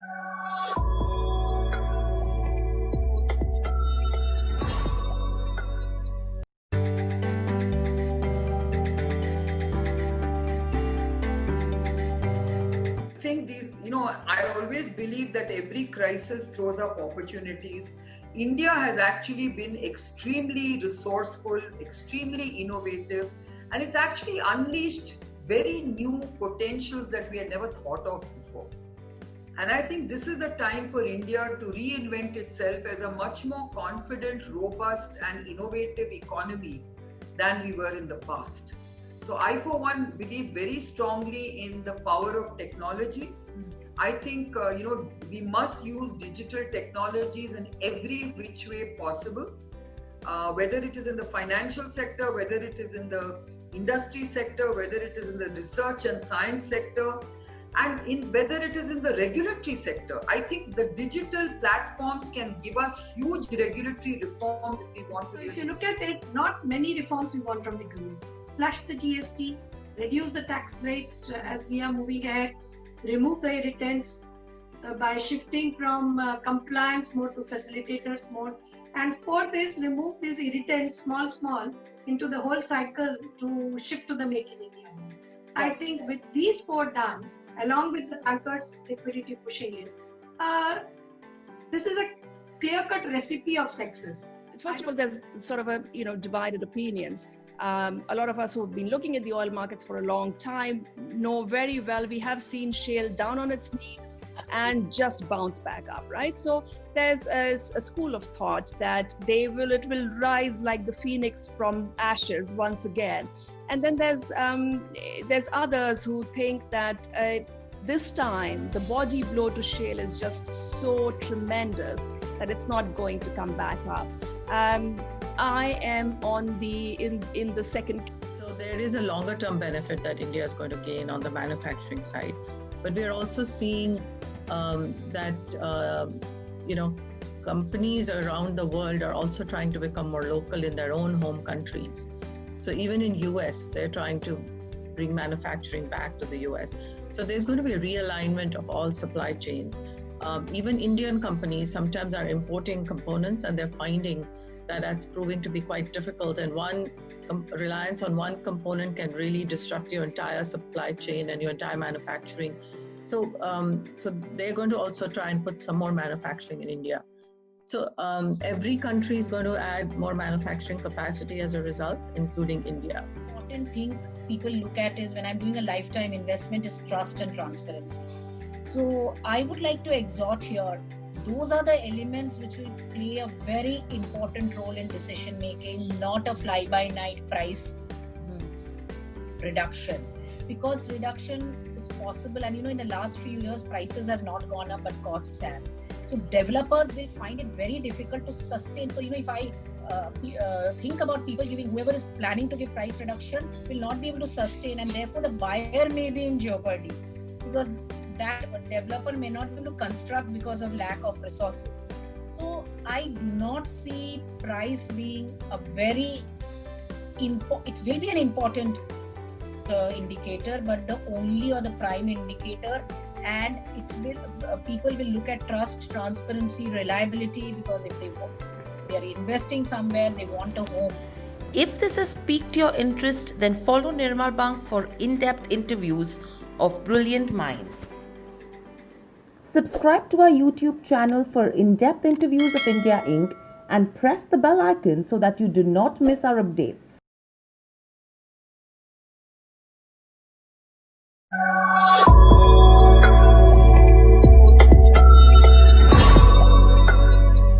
Think I always believe that every crisis throws up opportunities. India has actually been extremely resourceful, extremely innovative, and it's actually unleashed very new potentials that we had never thought of before. And I think this is the time for India to reinvent itself as a much more confident, robust, and innovative economy than we were in the past. So I, for one, believe very strongly in the power of technology. I think we must use digital technologies in every which way possible, whether it is in the financial sector, whether it is in the industry sector, whether it is in the research and science sector, and in whether it is in the regulatory sector. I think the digital platforms can give us huge regulatory reforms if we want to. So if you look at it, not many reforms we want from the government. Slash the GST, reduce the tax rate as we are moving ahead, remove the irritants by shifting from compliance mode to facilitators mode, and for this, remove these irritants small into the whole cycle to shift to the Make in India. I think with these four done, along with the bankers' liquidity pushing in, this is a clear-cut recipe of success. First of all, there's sort of a divided opinions. A lot of us who have been looking at the oil markets for a long time know very well we have seen shale down on its knees and just bounce back up, right? So there's a school of thought that it will rise like the phoenix from ashes once again. And then there's others who think that this time the body blow to shale is just so tremendous that it's not going to come back up. I am in the second. So there is a longer term benefit that India is going to gain on the manufacturing side, but we're also seeing that companies around the world are also trying to become more local in their own home countries. So even in US, they're trying to bring manufacturing back to the US. So there's going to be a realignment of all supply chains. Even Indian companies sometimes are importing components, and they're finding that that's proving to be quite difficult. And one reliance on one component can really disrupt your entire supply chain and your entire manufacturing. So they're going to also try and put some more manufacturing in India. So every country is going to add more manufacturing capacity as a result, including India. Important thing people look at is, when I'm doing a lifetime investment, is trust and transparency. So I would like to exhort here, those are the elements which will play a very important role in decision making, not a fly-by-night price reduction. Because reduction is possible, and in the last few years prices have not gone up but costs have. So developers will find it very difficult to sustain. So if I think about people whoever is planning to give price reduction will not be able to sustain, and therefore the buyer may be in jeopardy, because that developer may not be able to construct because of lack of resources. So I do not see price being it will be an important indicator, but the only or the prime indicator. And people will look at trust, transparency, reliability, because if they are investing somewhere, they want a home. If this has piqued your interest, then follow Nirmal Bang for in-depth interviews of brilliant minds. Subscribe to our YouTube channel for in-depth interviews of India Inc. and press the bell icon so that you do not miss our updates.